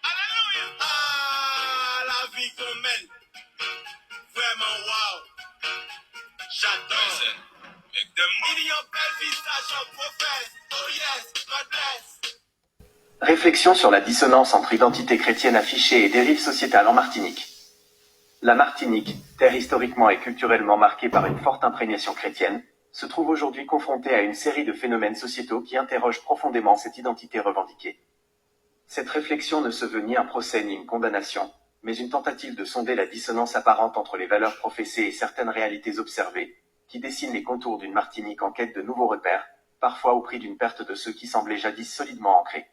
Alléluia. Ah, la vie qu'on mène. Vraiment, wow. J'adore. Make the million belles visages en prophète. Oh yes, God bless. Réflexion sur la dissonance entre identité chrétienne affichée et dérive sociétale en Martinique. La Martinique, terre historiquement et culturellement marquée par une forte imprégnation chrétienne, se trouve aujourd'hui confrontée à une série de phénomènes sociétaux qui interrogent profondément cette identité revendiquée. Cette réflexion ne se veut ni un procès ni une condamnation, mais une tentative de sonder la dissonance apparente entre les valeurs professées et certaines réalités observées, qui dessinent les contours d'une Martinique en quête de nouveaux repères, parfois au prix d'une perte de ceux qui semblaient jadis solidement ancrés.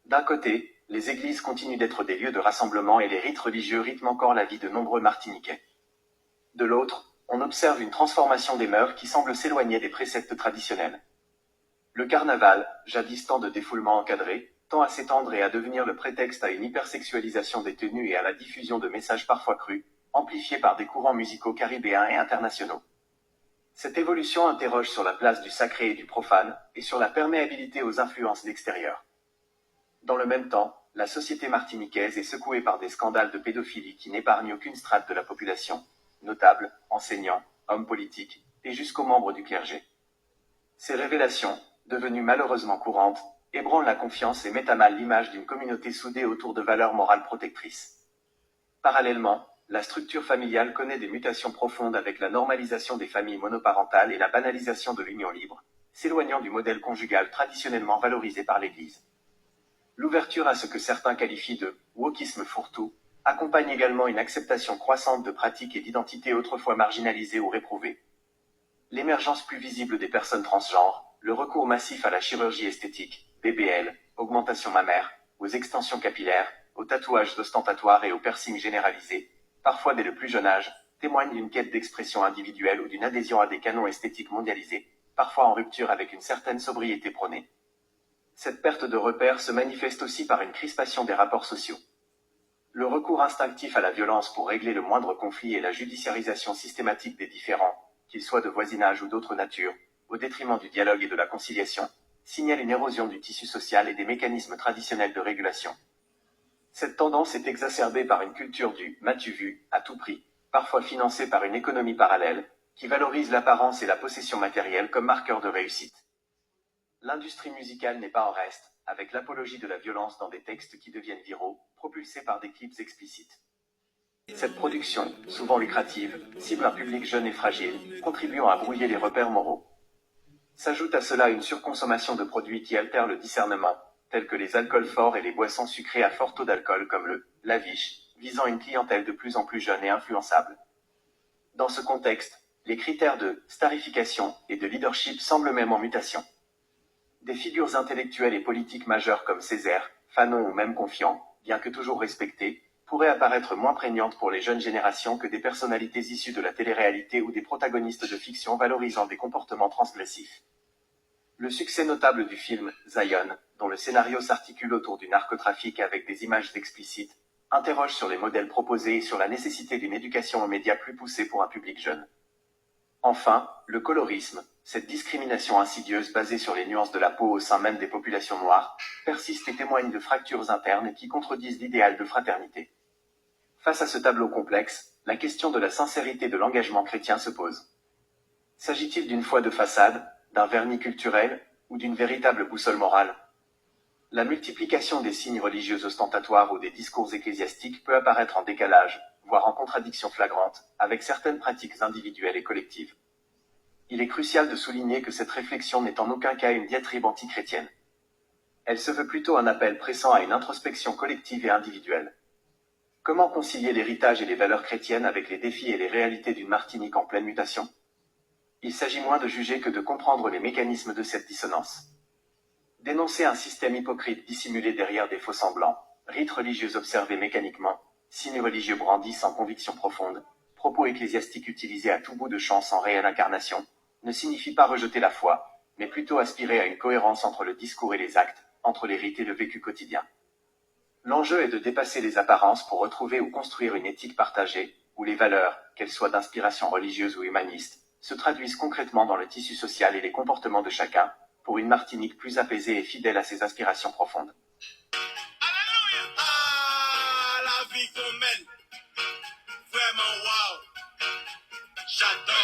D'un côté, les églises continuent d'être des lieux de rassemblement et les rites religieux rythment encore la vie de nombreux Martiniquais. De l'autre, on observe une transformation des mœurs qui semble s'éloigner des préceptes traditionnels. Le carnaval, jadis temps de défoulement encadré, tend à s'étendre et à devenir le prétexte à une hypersexualisation des tenues et à la diffusion de messages parfois crus, amplifiés par des courants musicaux caribéens et internationaux. Cette évolution interroge sur la place du sacré et du profane, et sur la perméabilité aux influences extérieures. Dans le même temps, la société martiniquaise est secouée par des scandales de pédophilie qui n'épargnent aucune strate de la population, notables, enseignants, hommes politiques, et jusqu'aux membres du clergé. Ces révélations, devenues malheureusement courantes, ébranlent la confiance et mettent à mal l'image d'une communauté soudée autour de valeurs morales protectrices. Parallèlement, la structure familiale connaît des mutations profondes avec la normalisation des familles monoparentales et la banalisation de l'union libre, s'éloignant du modèle conjugal traditionnellement valorisé par l'Église. L'ouverture à ce que certains qualifient de « wokisme fourre-tout » accompagne également une acceptation croissante de pratiques et d'identités autrefois marginalisées ou réprouvées. L'émergence plus visible des personnes transgenres, le recours massif à la chirurgie esthétique, BBL, augmentation mammaire, aux extensions capillaires, aux tatouages ostentatoires et aux piercings généralisés, parfois dès le plus jeune âge, témoignent d'une quête d'expression individuelle ou d'une adhésion à des canons esthétiques mondialisés, parfois en rupture avec une certaine sobriété prônée. Cette perte de repères se manifeste aussi par une crispation des rapports sociaux. Le recours instinctif à la violence pour régler le moindre conflit et la judiciarisation systématique des différends, qu'ils soient de voisinage ou d'autre nature, au détriment du dialogue et de la conciliation, signalent une érosion du tissu social et des mécanismes traditionnels de régulation. Cette tendance est exacerbée par une culture du « m'as-tu vu » à tout prix, parfois financée par une économie parallèle, qui valorise l'apparence et la possession matérielle comme marqueur de réussite. L'industrie musicale n'est pas en reste, avec l'apologie de la violence dans des textes qui deviennent viraux, propulsés par des clips explicites. Cette production, souvent lucrative, cible un public jeune et fragile, contribuant à brouiller les repères moraux. S'ajoute à cela une surconsommation de produits qui altèrent le discernement, tels que les alcools forts et les boissons sucrées à fort taux d'alcool comme le « lavish », visant une clientèle de plus en plus jeune et influençable. Dans ce contexte, les critères de starification et de leadership semblent même en mutation. Des figures intellectuelles et politiques majeures comme Césaire, Fanon ou même Confiant, bien que toujours respectées, pourraient apparaître moins prégnantes pour les jeunes générations que des personnalités issues de la télé-réalité ou des protagonistes de fiction valorisant des comportements transgressifs. Le succès notable du film Zion, dont le scénario s'articule autour du narcotrafic avec des images explicites, interroge sur les modèles proposés et sur la nécessité d'une éducation aux médias plus poussée pour un public jeune. Enfin, le colorisme, cette discrimination insidieuse basée sur les nuances de la peau au sein même des populations noires, persiste et témoigne de fractures internes qui contredisent l'idéal de fraternité. Face à ce tableau complexe, la question de la sincérité de l'engagement chrétien se pose. S'agit-il d'une foi de façade, d'un vernis culturel, ou d'une véritable boussole morale? La multiplication des signes religieux ostentatoires ou des discours ecclésiastiques peut apparaître en décalage, voire en contradiction flagrante, avec certaines pratiques individuelles et collectives. Il est crucial de souligner que cette réflexion n'est en aucun cas une diatribe anti-chrétienne. Elle se veut plutôt un appel pressant à une introspection collective et individuelle. Comment concilier l'héritage et les valeurs chrétiennes avec les défis et les réalités d'une Martinique en pleine mutation? Il s'agit moins de juger que de comprendre les mécanismes de cette dissonance. Dénoncer un système hypocrite dissimulé derrière des faux-semblants, rites religieux observés mécaniquement, signes religieux brandis sans conviction profonde, propos ecclésiastiques utilisés à tout bout de champ sans réelle incarnation, ne signifie pas rejeter la foi, mais plutôt aspirer à une cohérence entre le discours et les actes, entre les rites et le vécu quotidien. L'enjeu est de dépasser les apparences pour retrouver ou construire une éthique partagée, où les valeurs, qu'elles soient d'inspiration religieuse ou humaniste, se traduisent concrètement dans le tissu social et les comportements de chacun, pour une Martinique plus apaisée et fidèle à ses aspirations profondes. Alléluia. Ah, la vie qu'on mène. Vraiment wow. J'adore.